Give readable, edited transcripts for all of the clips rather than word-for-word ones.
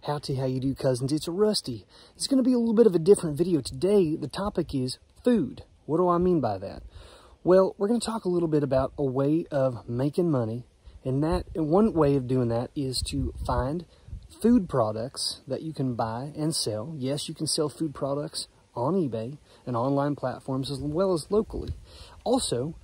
Howdy, how you do, cousins? It's Rusty. It's going to be a little bit of a different video today. The topic is food. What do I mean by that? Well, we're going to talk a little bit about a way of making money, and one way of doing that is to find food products that you can buy and sell. Yes, you can sell food products on eBay and online platforms as well as locally. Also,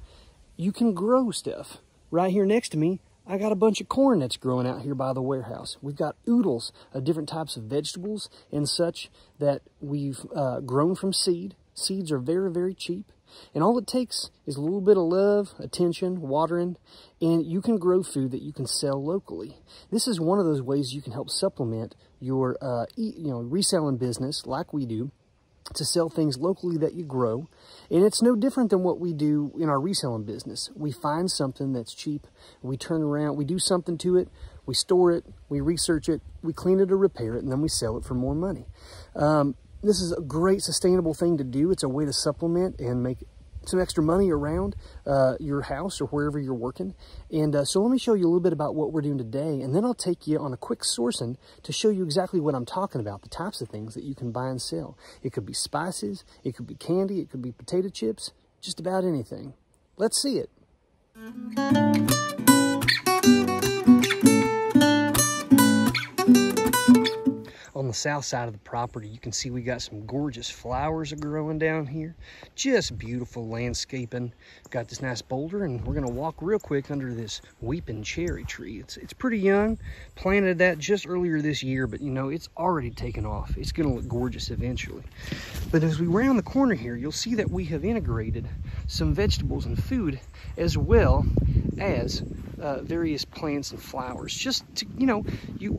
you can grow stuff. Right here next to me, I got a bunch of corn that's growing out here by the warehouse. We've got oodles of different types of vegetables and such that we've grown from seed. Seeds are very, very cheap. And all it takes is a little bit of love, attention, watering, and you can grow food that you can sell locally. This is one of those ways you can help supplement your reselling business like we do, to sell things locally that you grow. And it's no different than what we do in our reselling business. We find something that's cheap, we turn around, we do something to it, we store it, we research it, we clean it or repair it, and then we sell it for more money. This is a great sustainable thing to do. It's a way to supplement and make some extra money around your house or wherever you're working. And so let me show you a little bit about what we're doing today, and then I'll take you on a quick sourcing to show you exactly what I'm talking about, the types of things that you can buy and sell. It could be spices, it could be candy, it could be potato chips, just about anything. Let's see it. On the south side of the property, you can see we got some gorgeous flowers growing down here. Just beautiful landscaping. Got this nice boulder, and we're gonna walk real quick under this weeping cherry tree. It's pretty young. Planted that just earlier this year, but you know, it's already taken off. It's gonna look gorgeous eventually. But as we round the corner here, you'll see that we have integrated some vegetables and food as well as various plants and flowers, just to,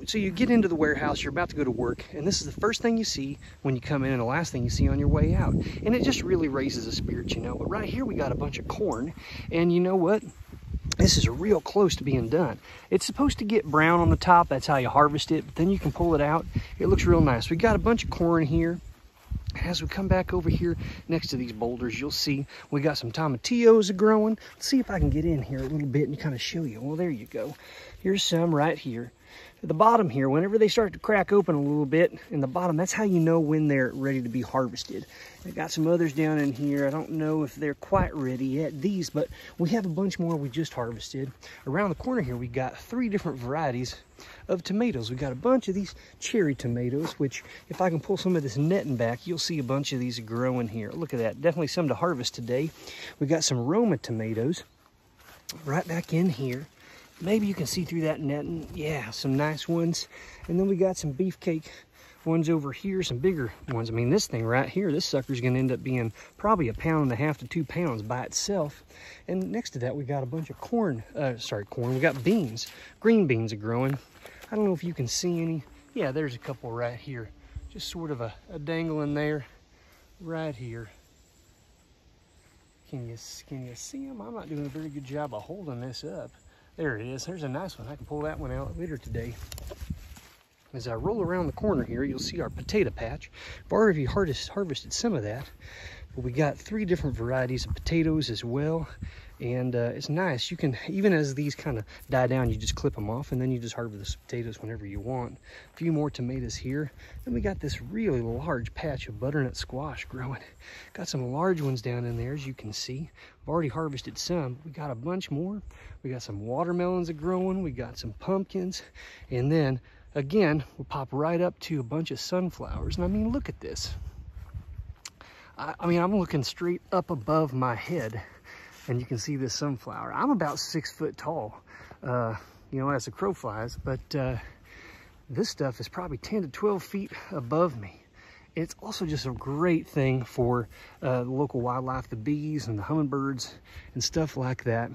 so you get into the warehouse, you're about to go to work, and this is the first thing you see when you come in and the last thing you see on your way out. And it just really raises the spirits, But right here we got a bunch of corn, and you know what? This is real close to being done. It's supposed to get brown on the top. That's how you harvest it, but then you can pull it out. It looks real nice. We got a bunch of corn here. As we come back over here next to these boulders, you'll see we got some tomatillos growing. Let's see if I can get in here a little bit and kind of show you. Well, there you go. Here's some right here. At the bottom here, whenever they start to crack open a little bit in the bottom, that's how you know when they're ready to be harvested. I got some others down in here. I don't know if they're quite ready yet, these, but we have a bunch more we just harvested. Around the corner here, we got 3 different varieties of tomatoes. We got a bunch of these cherry tomatoes, which if I can pull some of this netting back, you'll see a bunch of these growing here. Look at that, definitely some to harvest today. We got some Roma tomatoes right back in here. Maybe you can see through that netting. Yeah, some nice ones. And then we got some beefcake ones over here, some bigger ones. I mean, this thing right here, this sucker's gonna end up being probably 1.5 pounds to 2 pounds by itself. And next to that, we got a bunch of corn. We got beans. Green beans are growing. I don't know if you can see any. Yeah, there's a couple right here. Just sort of a dangling there, right here. Can you see them? I'm not doing a very good job of holding this up. There it is. There's a nice one. I can pull that one out later today. As I roll around the corner here, you'll see our potato patch. I've already harvested some of that. But we got 3 different varieties of potatoes as well. And it's nice. You can, even as these kind of die down, you just clip them off, and then you just harvest the potatoes whenever you want. A few more tomatoes here. Then we got this really large patch of butternut squash growing. Got some large ones down in there, as you can see. I've already harvested some. We got a bunch more. We got some watermelons growing. We got some pumpkins. And then, again, we'll pop right up to a bunch of sunflowers. And I mean, look at this. I mean, I'm looking straight up above my head, and you can see this sunflower. I'm about 6 foot tall, as the crow flies, but this stuff is probably 10 to 12 feet above me. It's also just a great thing for the local wildlife, the bees and the hummingbirds and stuff like that.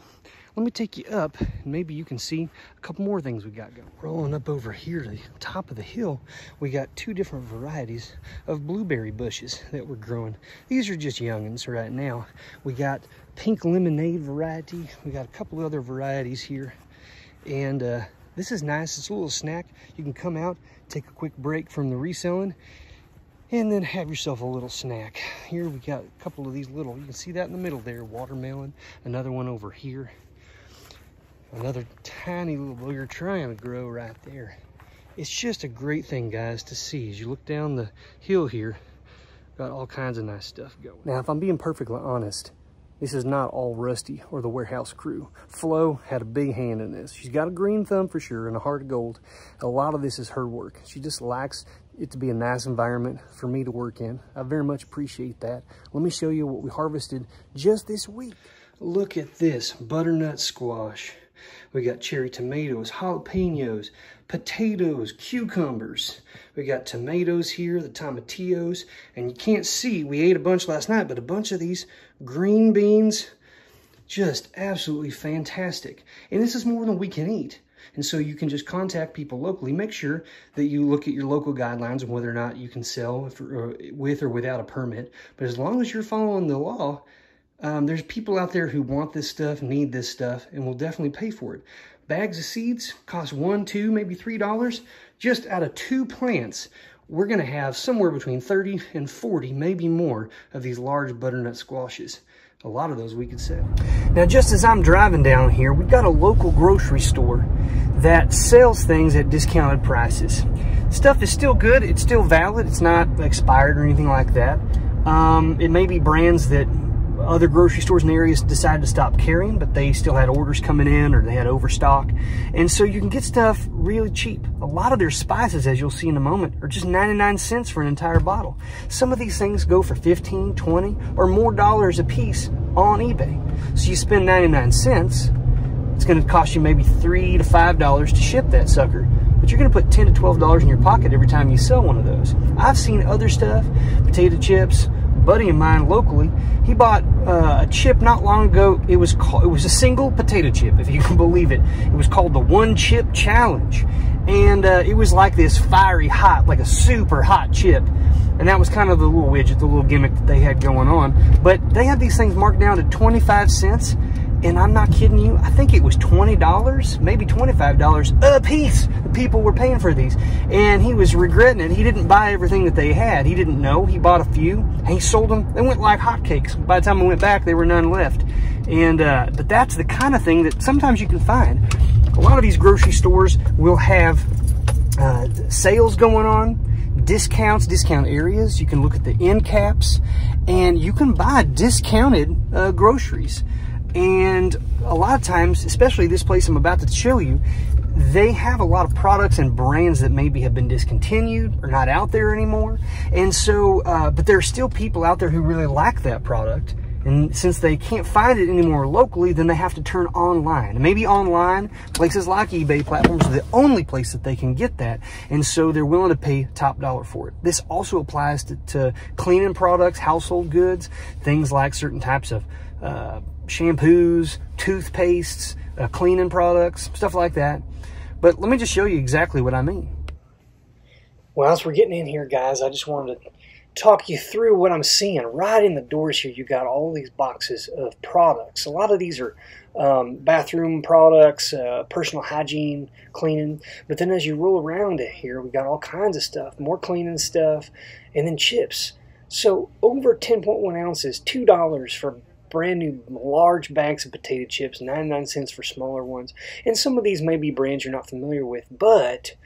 Let me take you up, and maybe you can see a couple more things we got going. Rolling up over here to the top of the hill, we got 2 different varieties of blueberry bushes that we're growing. These are just youngins right now. We got pink lemonade variety. We got a couple other varieties here. And this is nice. It's a little snack. You can come out, take a quick break from the reselling, and then have yourself a little snack. Here we got a couple of these little, you can see that in the middle there, watermelon. Another one over here. Another tiny little booger trying to grow right there. It's just a great thing, guys, to see as you look down the hill here. Got all kinds of nice stuff going. Now, if I'm being perfectly honest, this is not all Rusty or the warehouse crew. Flo had a big hand in this. She's got a green thumb for sure and a heart of gold. A lot of this is her work. She just likes it to be a nice environment for me to work in. I very much appreciate that. Let me show you what we harvested just this week. Look at this butternut squash. We got cherry tomatoes, jalapenos, potatoes, cucumbers. We got tomatoes here, the tomatillos, and you can't see, we ate a bunch last night, but a bunch of these green beans, just absolutely fantastic. And this is more than we can eat. And so you can just contact people locally. Make sure that you look at your local guidelines on whether or not you can sell with or without a permit. But as long as you're following the law, there's people out there who want this stuff, need this stuff, and will definitely pay for it. Bags of seeds cost $1, $2, maybe $3. Just out of 2 plants, we're going to have somewhere between 30 and 40, maybe more, of these large butternut squashes. A lot of those we could sell. Now, just as I'm driving down here, we've got a local grocery store that sells things at discounted prices. Stuff is still good. It's still valid. It's not expired or anything like that. It may be brands that other grocery stores in the area decided to stop carrying, but they still had orders coming in or they had overstock. And so you can get stuff really cheap. A lot of their spices, as you'll see in a moment, are just 99 cents for an entire bottle. Some of these things go for 15, 20, or more dollars a piece on eBay. So you spend 99 cents, it's going to cost you maybe $3 to $5 to ship that sucker. But you're going to put $10 to $12 in your pocket every time you sell one of those. I've seen other stuff, potato chips. A buddy of mine locally, he bought a chip not long ago. It was a single potato chip, if you can believe it. It was called the One Chip Challenge. And it was like this fiery hot, like a super hot chip. And that was kind of the little widget, the little gimmick that they had going on. But they had these things marked down to 25 cents. And I'm not kidding you, I think it was $20, maybe $25 a piece. The people were paying for these. And he was regretting it. He didn't buy everything that they had. He didn't know. He bought a few, and he sold them. They went like hotcakes. By the time I went back, there were none left. And but that's the kind of thing that sometimes you can find. A lot of these grocery stores will have sales going on, discounts, discount areas. You can look at the end caps, and you can buy discounted groceries. And a lot of times, especially this place I'm about to show you, they have a lot of products and brands that maybe have been discontinued or not out there anymore. And so, but there are still people out there who really like that product. And since they can't find it anymore locally, then they have to turn online. And maybe online, places like eBay platforms are the only place that they can get that. And so they're willing to pay top dollar for it. This also applies to cleaning products, household goods, things like certain types of shampoos, toothpastes, cleaning products, stuff like that. But let me just show you exactly what I mean. Well, as we're getting in here, guys, I just wanted to talk you through what I'm seeing. Right in the doors here, you got all these boxes of products. A lot of these are bathroom products, personal hygiene, cleaning. But then as you roll around it here, we got all kinds of stuff, more cleaning stuff, and then chips. So over 10.1 ounces, $2 for brand new large bags of potato chips, 99 cents for smaller ones. And some of these may be brands you're not familiar with, but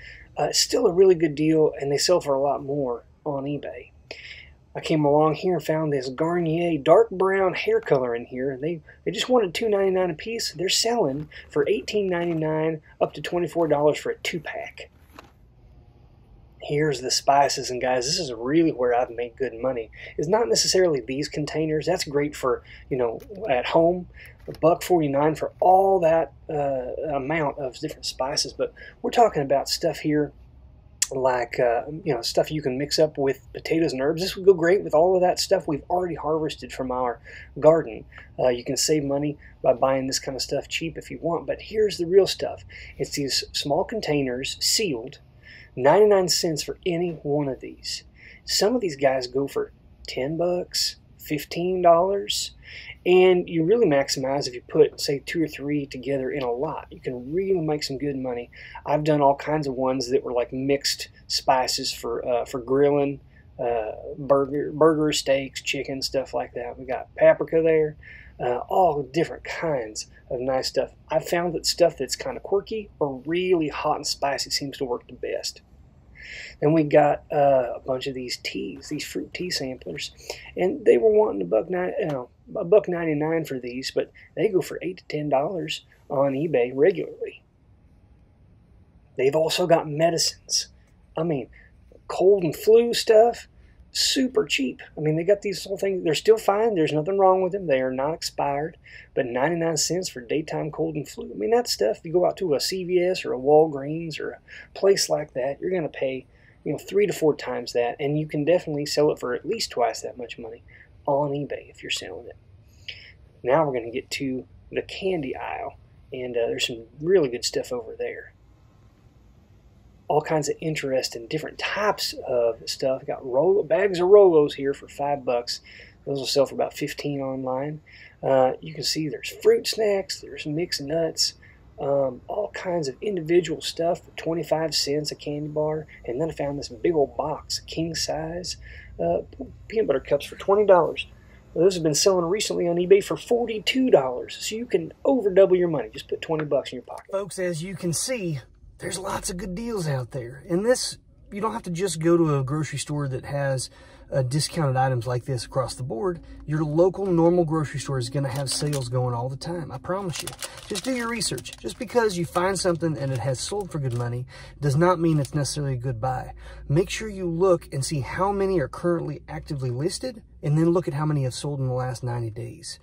still a really good deal, and they sell for a lot more on eBay. I came along here and found this Garnier dark brown hair color in here. They just wanted $2.99 a piece. They're selling for $18.99 up to $24 for a 2-pack. Here's the spices, and guys, this is really where I've made good money. It's not necessarily these containers. That's great for, you know, at home. $1.49 for all that amount of different spices. But we're talking about stuff here like, you know, stuff you can mix up with potatoes and herbs. This would go great with all of that stuff we've already harvested from our garden. You can save money by buying this kind of stuff cheap if you want. But here's the real stuff. It's these small containers, sealed, 99 cents for any one of these. Some of these guys go for $10, $15, and you really maximize if you put, say, 2 or 3 together in a lot. You can really make some good money. I've done all kinds of ones that were like mixed spices for grilling, burger, steaks, chicken, stuff like that. We got paprika there. all different kinds of nice stuff. I've found that stuff that's kind of quirky or really hot and spicy seems to work the best. Then we got a bunch of these teas, these fruit tea samplers, and they were wanting $1.99 for these, but they go for $8 to $10 on eBay regularly. They've also got medicines. I mean, cold and flu stuff, super cheap. I mean, they got these whole things. They're still fine. There's nothing wrong with them. They are not expired, but 99 cents for daytime cold and flu. I mean, that stuff, if you go out to a CVS or a Walgreens or a place like that, you're going to pay, 3 to 4 times that, and you can definitely sell it for at least twice that much money on eBay if you're selling it. Now we're going to get to the candy aisle, and there's some really good stuff over there. All kinds of interesting different types of stuff. We got bags of Rolos here for $5. Those will sell for about $15 online. You can see there's fruit snacks, there's mixed nuts, all kinds of individual stuff for 25 cents a candy bar. And then I found this big old box, king size peanut butter cups for $20. Those have been selling recently on eBay for $42. So you can over double your money. Just put $20 in your pocket. Folks, as you can see, there's lots of good deals out there. And this, you don't have to just go to a grocery store that has discounted items like this across the board. Your local normal grocery store is going to have sales going all the time. I promise you. Just do your research. Just because you find something and it has sold for good money does not mean it's necessarily a good buy. Make sure you look and see how many are currently actively listed, and then look at how many have sold in the last 90 days.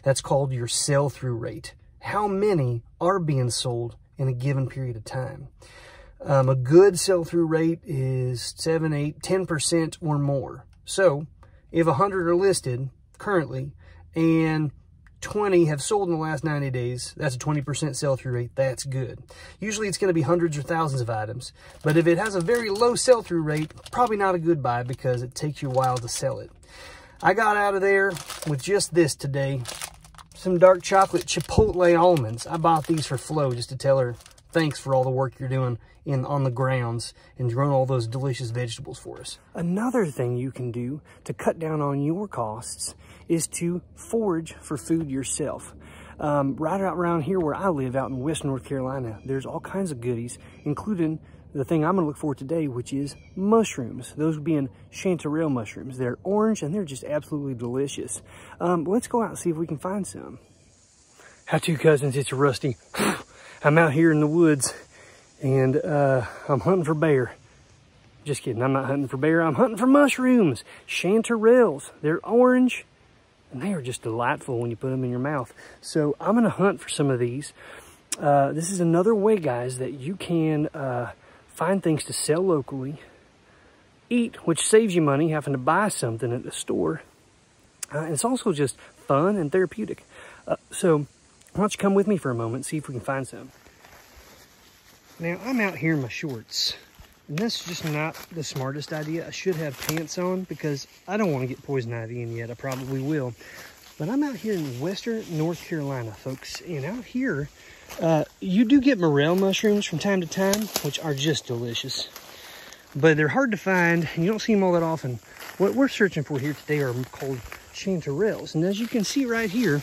That's called your sell-through rate. How many are being sold in a given period of time. A good sell-through rate is 7, 8, 10% or more. So if 100 are listed currently and 20 have sold in the last 90 days, that's a 20% sell-through rate. That's good. Usually it's going to be hundreds or thousands of items, but if it has a very low sell-through rate, probably not a good buy because it takes you a while to sell it. I got out of there with just this today. Some dark chocolate chipotle almonds. I bought these for Flo just to tell her thanks for all the work you're doing on the grounds and growing all those delicious vegetables for us. Another thing you can do to cut down on your costs is to forage for food yourself. Right around here where I live out in West North Carolina, there's all kinds of goodies, including the thing I'm going to look for today, which is mushrooms. Those being chanterelle mushrooms. They're orange and they're just absolutely delicious. Let's go out and see if we can find some. How to, cousins? It's Rusty. I'm out here in the woods and I'm hunting for bear. Just kidding, I'm not hunting for bear. I'm hunting for mushrooms. Chanterelles. They're orange and they are just delightful when you put them in your mouth. So I'm going to hunt for some of these. This is another way, guys, that you can find things to sell locally, eat, which saves you money having to buy something at the store. And it's also just fun and therapeutic. So why don't you come with me for a moment and see if we can find some. Now, I'm out here in my shorts, and that's just not the smartest idea. I should have pants on because I don't want to get poison ivy in yet. I probably will. But I'm out here in western North Carolina, folks, and out here, you do get morel mushrooms from time to time, which are just delicious. But they're hard to find, and you don't see them all that often. What we're searching for here today are called chanterelles. And as you can see right here,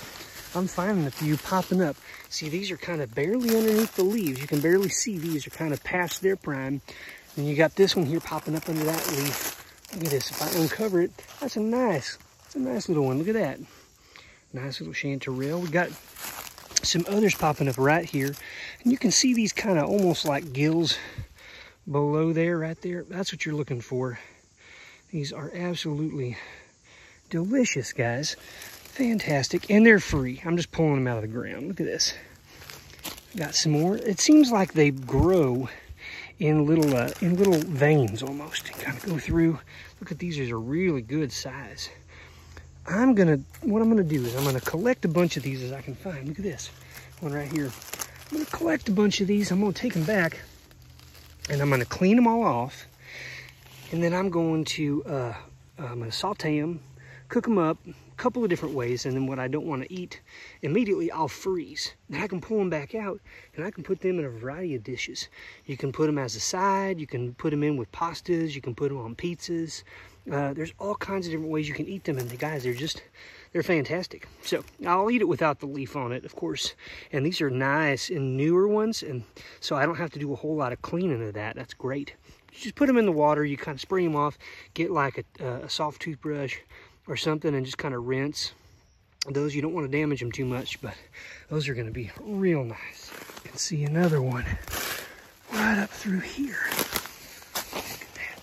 I'm finding a few popping up. See, these are kind of barely underneath the leaves. You can barely see these are kind of past their prime. And you got this one here popping up under that leaf. Look at this. If I uncover it, that's a nice little one. Look at that. Nice little chanterelle. We got some others popping up right here. And you can see these kind of almost like gills below there, right there. That's what you're looking for. These are absolutely delicious, guys. Fantastic. And they're free. I'm just pulling them out of the ground. Look at this. Got some more. It seems like they grow in little veins almost. Kind of go through. Look at these. These are really good size. What I'm gonna do is I'm gonna collect a bunch of these as I can find. Look at this one right here. I'm gonna collect a bunch of these. I'm gonna take them back and I'm gonna clean them all off. And then I'm going to saute them, cook them up a couple of different ways. And then what I don't want to eat immediately, I'll freeze. Then I can pull them back out and I can put them in a variety of dishes. You can put them as a side. You can put them in with pastas. You can put them on pizzas. There's all kinds of different ways you can eat them. And guys, they're they're fantastic. So I'll eat it without the leaf on it, of course. And these are nice and newer ones, and so I don't have to do a whole lot of cleaning of that. That's great. You just put them in the water, you kind of spray them off, get like a soft toothbrush or something, and just kind of rinse. Those, you don't want to damage them too much, but those are going to be real nice. You can see another one right up through here. Look at that.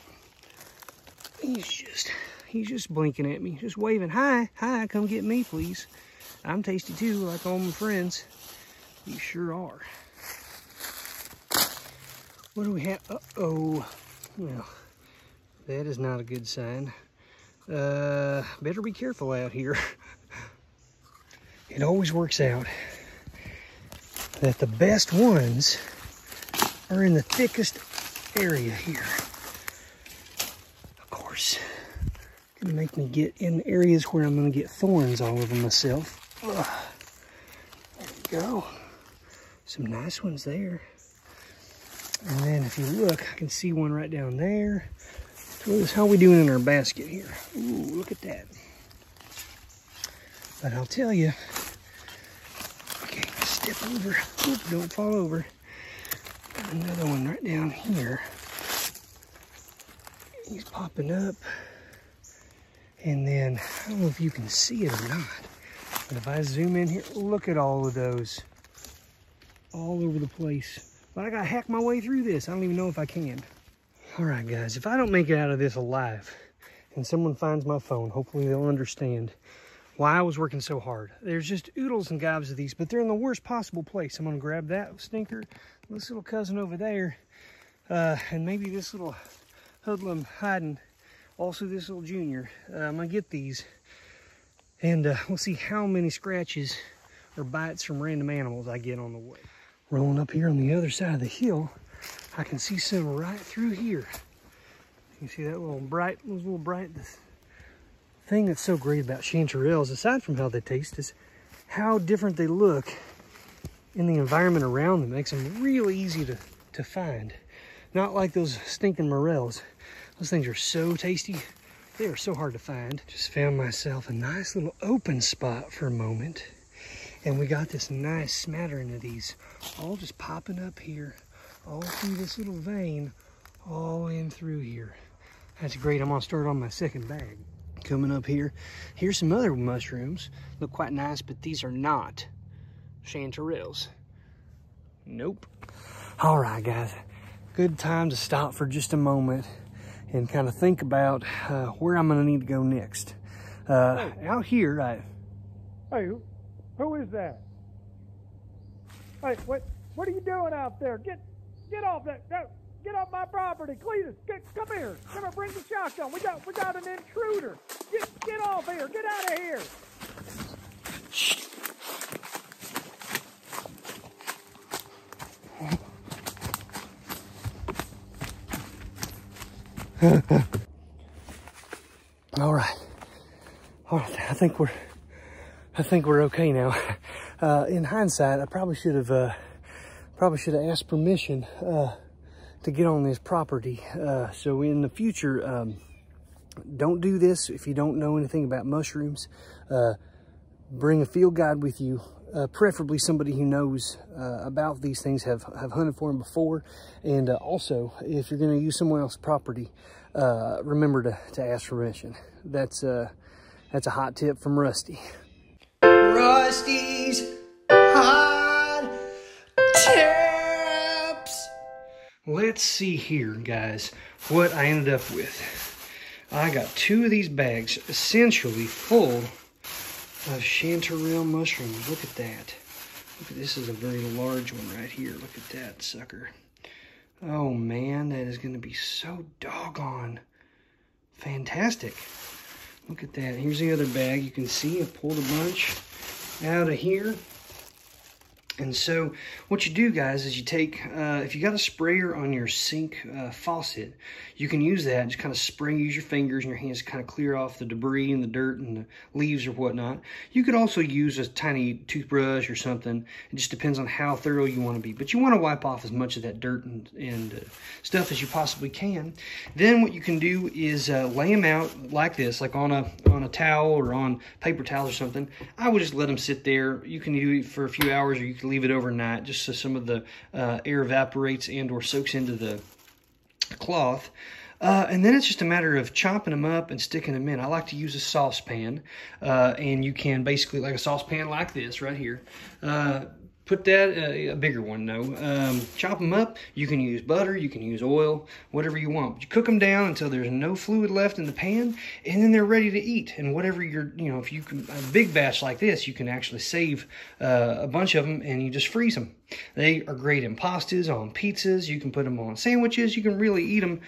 He's just blinking at me, just waving, hi, come get me, please. I'm tasty too, like all my friends. You sure are. What do we have? Uh-oh. Well, that is not a good sign. Better be careful out here. It always works out that the best ones are in the thickest area here. Of course, gonna make me get in areas where I'm gonna get thorns all over myself. Ugh. There we go. Some nice ones there. And then if you look, I can see one right down there. So how are we doing in our basket here? Ooh, look at that. But I'll tell you, okay, step over. Oop, don't fall over. Got another one right down here. He's popping up. And then, I don't know if you can see it or not, but if I zoom in here, look at all of those. All over the place. But I gotta hack my way through this. I don't even know if I can. All right, guys, if I don't make it out of this alive and someone finds my phone, hopefully they'll understand why I was working so hard. There's just oodles and gobs of these, but they're in the worst possible place. I'm gonna grab that stinker, this little cousin over there, and maybe this little hoodlum hiding, also this little junior. I'm gonna get these, and we'll see how many scratches or bites from random animals I get on the way. Rolling up here on the other side of the hill, I can see some right through here. You see that little bright, this thing that's so great about chanterelles, aside from how they taste, is how different they look in the environment around them. It makes them really easy to find. Not like those stinking morels. Those things are so tasty. They are so hard to find. Just found myself a nice little open spot for a moment. And we got this nice smattering of these all just popping up here, all through this little vein, all in through here. That's great. I'm gonna start on my second bag. Coming up here, here's some other mushrooms. Look quite nice, but these are not chanterelles. Nope. All right, guys. Good time to stop for just a moment and kind of think about where I'm gonna need to go next. Out here, Hey, who is that? Hey, what are you doing out there? Get off that! Get off my property, Cletus! Come here! Come here! Bring the shotgun! We got an intruder! Get off here! Get out of here! All right. I think we're okay now. In hindsight, I probably should have asked permission to get on this property. So in the future, don't do this if you don't know anything about mushrooms. Bring a field guide with you, preferably somebody who knows about these things, have hunted for them before. And also, if you're going to use someone else's property, remember to ask permission. That's a hot tip from Rusty. Rusty's hot tips. Let's see here, guys, what I ended up with. I got 2 of these bags essentially full of chanterelle mushrooms. Look at that. Look at this, is a very large one right here. Look at that sucker. Oh man, that is going to be so doggone fantastic. Look at that. Here's the other bag. You can see I pulled a bunch out of here. And so what you do, guys, is you take, if you got a sprayer on your sink faucet, you can use that. Just kind of spray, use your fingers and your hands to kind of clear off the debris and the dirt and the leaves or whatnot. You could also use a tiny toothbrush or something. It just depends on how thorough you want to be. But you want to wipe off as much of that dirt and stuff as you possibly can. Then what you can do is lay them out like this, like on a towel or on paper towels or something. I would just let them sit there. You can do it for a few hours, or you can leave it overnight just so some of the air evaporates and or soaks into the cloth. And then it's just a matter of chopping them up and sticking them in. I like to use a saucepan, and you can basically, like a saucepan like this right here, put that, a bigger one, no. Chop them up. You can use butter, you can use oil, whatever you want. But you cook them down until there's no fluid left in the pan, and then they're ready to eat. And whatever you're, you know, if you can, a big batch like this, you can actually save a bunch of them, and you just freeze them. They are great in pastas, on pizzas. You can put them on sandwiches. You can really eat them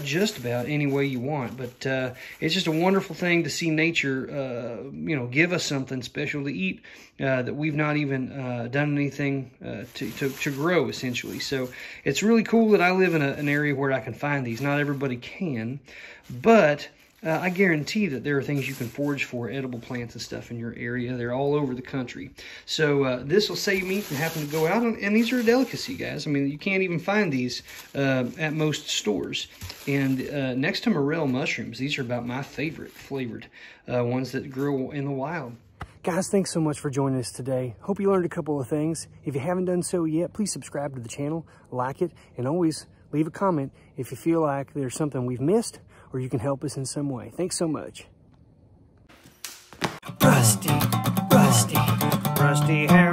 just about any way you want. But it's just a wonderful thing to see nature, you know, give us something special to eat that we've not even done anything to grow, essentially. So it's really cool that I live in an area where I can find these. Not everybody can, but I guarantee that there are things you can forage for, edible plants and stuff in your area. They're all over the country. So this will save me from having to go out, and these are a delicacy, guys. I mean, you can't even find these at most stores. And next to morel mushrooms, these are about my favorite flavored ones that grow in the wild. Guys, thanks so much for joining us today. Hope you learned a couple of things. If you haven't done so yet, please subscribe to the channel, like it, and always leave a comment if you feel like there's something we've missed or you can help us in some way. Thanks so much. Rusty hair.